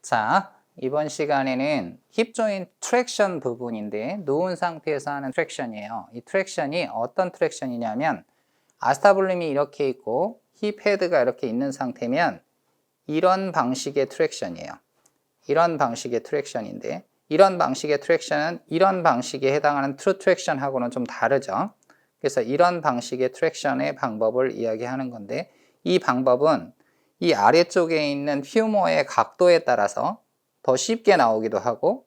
자, 이번 시간에는 힙 조인트 트랙션 부분인데 누운 상태에서 하는 트랙션이에요. 이 트랙션이 어떤 트랙션이냐면 아스타블림이 이렇게 있고 힙 헤드가 이렇게 있는 상태면 이런 방식의 트랙션이에요. 이런 방식의 트랙션인데 이런 방식의 트랙션은 이런 방식에 해당하는 트루 트랙션하고는 좀 다르죠. 그래서 이런 방식의 트랙션의 방법을 이야기하는 건데 이 방법은 이 아래쪽에 있는 퓨머의 각도에 따라서 더 쉽게 나오기도 하고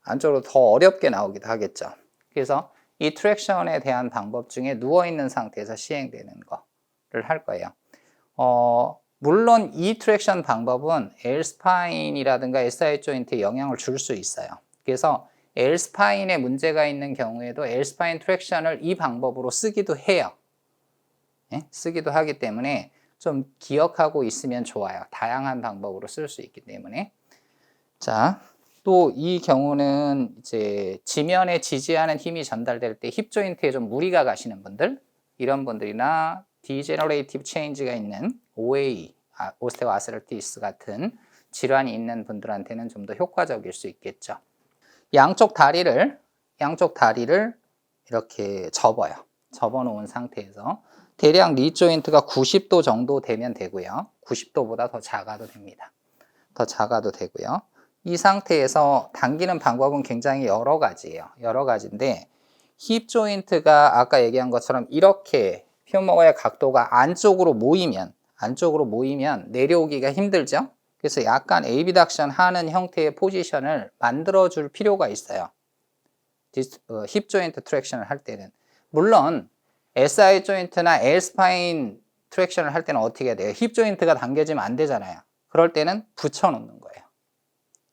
안쪽으로 더 어렵게 나오기도 하겠죠. 그래서 이 트랙션에 대한 방법 중에 누워있는 상태에서 시행되는 거를 할 거예요. 물론 이 트랙션 방법은 L스파인이라든가 SI 조인트에 영향을 줄 수 있어요. 그래서 L스파인에 문제가 있는 경우에도 L스파인 트랙션을 이 방법으로 쓰기도 해요. 예? 쓰기도 하기 때문에 좀 기억하고 있으면 좋아요. 다양한 방법으로 쓸 수 있기 때문에. 자, 또 이 경우는 이제 지면에 지지하는 힘이 전달될 때 힙 조인트에 좀 무리가 가시는 분들, 이런 분들이나 디제너레이티브 체인지가 있는 OA, 오스테오아스럴티스 같은 질환이 있는 분들한테는 좀 더 효과적일 수 있겠죠. 양쪽 다리를 이렇게 접어요. 접어 놓은 상태에서 대략 니 조인트가 90도 정도 되면 되고요. 90도보다 더 작아도 됩니다. 더 작아도 되고요. 이 상태에서 당기는 방법은 굉장히 여러 가지예요. 여러 가지인데 힙 조인트가 아까 얘기한 것처럼 이렇게 퓨머의 각도가 안쪽으로 모이면 내려오기가 힘들죠. 그래서 약간 에이비덕션 하는 형태의 포지션을 만들어 줄 필요가 있어요. 힙 조인트 트랙션을 할 때는. 물론 SI 조인트나 L 스파인 트랙션을 할 때는 어떻게 해야 돼요? 힙 조인트가 당겨지면 안 되잖아요. 그럴 때는 붙여 놓는 거예요.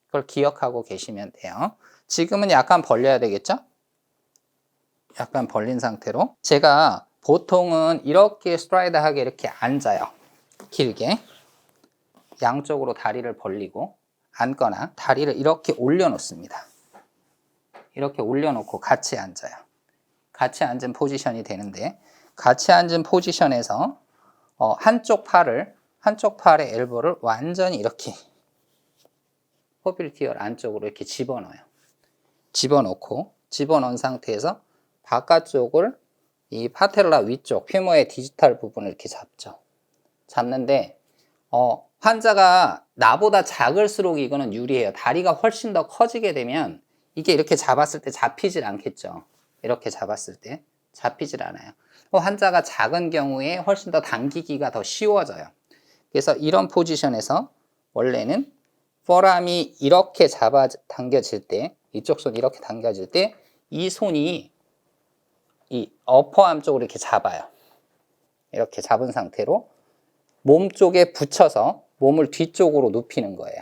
그걸 기억하고 계시면 돼요. 지금은 약간 벌려야 되겠죠? 약간 벌린 상태로. 제가 보통은 이렇게 스트라이드하게 이렇게 앉아요. 길게. 양쪽으로 다리를 벌리고 앉거나 다리를 이렇게 올려놓습니다. 이렇게 올려놓고 같이 앉아요. 같이 앉은 포지션이 되는데 같이 앉은 포지션에서 한쪽 팔의 엘보를 완전히 이렇게 포빌티얼 안쪽으로 이렇게 집어넣어요. 집어넣은 상태에서 바깥쪽을 이 파텔라 위쪽 퓨머의 디지털 부분을 이렇게 잡죠. 잡는데 환자가 나보다 작을수록 이거는 유리해요. 다리가 훨씬 더 커지게 되면 이게 이렇게 잡았을 때 잡히질 않겠죠. 이렇게 잡았을 때 잡히질 않아요. 환자가 작은 경우에 훨씬 더 당기기가 더 쉬워져요. 그래서 이런 포지션에서 원래는 포람이 이렇게 당겨질 때, 이쪽 손이 이렇게 당겨질 때 이 손이 이 어퍼암 쪽으로 이렇게 잡아요. 이렇게 잡은 상태로 몸 쪽에 붙여서 몸을 뒤쪽으로 눕히는 거예요.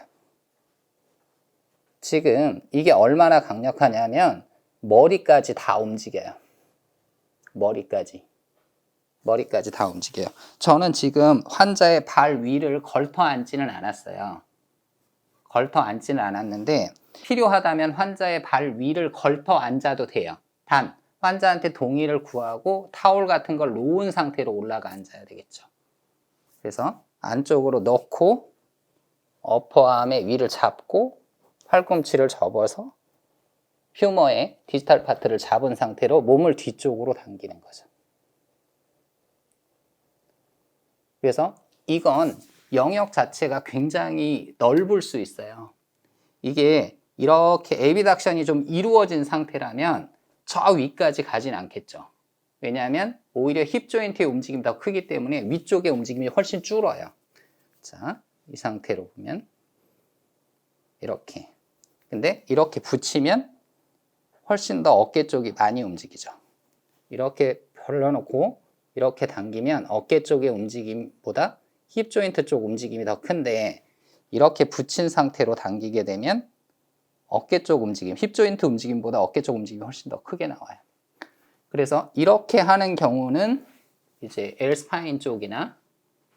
지금 이게 얼마나 강력하냐면 머리까지 다 움직여요. 머리까지 다 움직여요. 저는 지금 환자의 발 위를 걸터 앉지는 않았어요. 걸터 앉지는 않았는데 필요하다면 환자의 발 위를 걸터 앉아도 돼요. 단 환자한테 동의를 구하고 타올 같은 걸 놓은 상태로 올라가 앉아야 되겠죠. 그래서 안쪽으로 넣고 어퍼암의 위를 잡고 팔꿈치를 접어서 퓨머의 디지털 파트를 잡은 상태로 몸을 뒤쪽으로 당기는 거죠. 그래서 이건 영역 자체가 굉장히 넓을 수 있어요. 이게 이렇게 에비덕션이 좀 이루어진 상태라면 저 위까지 가진 않겠죠. 왜냐하면 오히려 힙 조인트의 움직임이 더 크기 때문에 위쪽의 움직임이 훨씬 줄어요. 자, 이 상태로 보면 이렇게. 근데 이렇게 붙이면 훨씬 더 어깨 쪽이 많이 움직이죠. 이렇게 벌려놓고 이렇게 당기면 어깨 쪽의 움직임보다 힙 조인트 쪽 움직임이 더 큰데 이렇게 붙인 상태로 당기게 되면 어깨 쪽 움직임, 힙 조인트 움직임보다 어깨 쪽 움직임이 훨씬 더 크게 나와요. 그래서 이렇게 하는 경우는 이제 L 스파인 쪽이나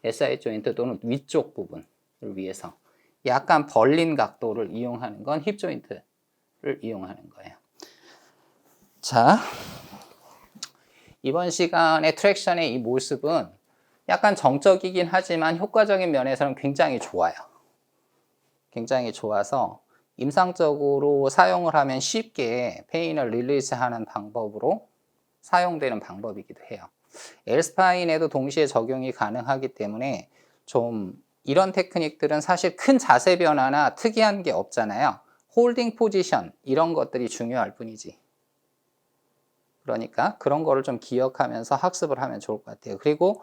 SI 조인트 또는 위쪽 부분을 위해서 약간 벌린 각도를 이용하는 건 힙 조인트를 이용하는 거예요. 자, 이번 시간의 트랙션의 이 모습은 약간 정적이긴 하지만 효과적인 면에서는 굉장히 좋아요. 굉장히 좋아서 임상적으로 사용을 하면 쉽게 페인을 릴리즈하는 방법으로 사용되는 방법이기도 해요. L스파인에도 동시에 적용이 가능하기 때문에 좀 이런 테크닉들은 사실 큰 자세 변화나 특이한 게 없잖아요. 홀딩 포지션 이런 것들이 중요할 뿐이지. 그러니까 그런 거를 좀 기억하면서 학습을 하면 좋을 것 같아요. 그리고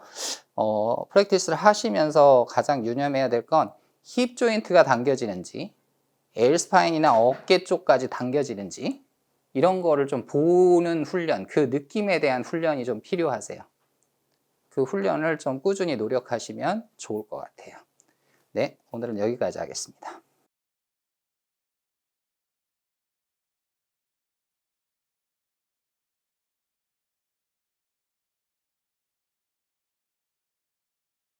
프랙티스를 하시면서 가장 유념해야 될 건 힙 조인트가 당겨지는지 L스파인이나 어깨 쪽까지 당겨지는지 이런 거를 좀 보는 훈련, 그 느낌에 대한 훈련이 좀 필요하세요. 그 훈련을 좀 꾸준히 노력하시면 좋을 것 같아요. 네, 오늘은 여기까지 하겠습니다.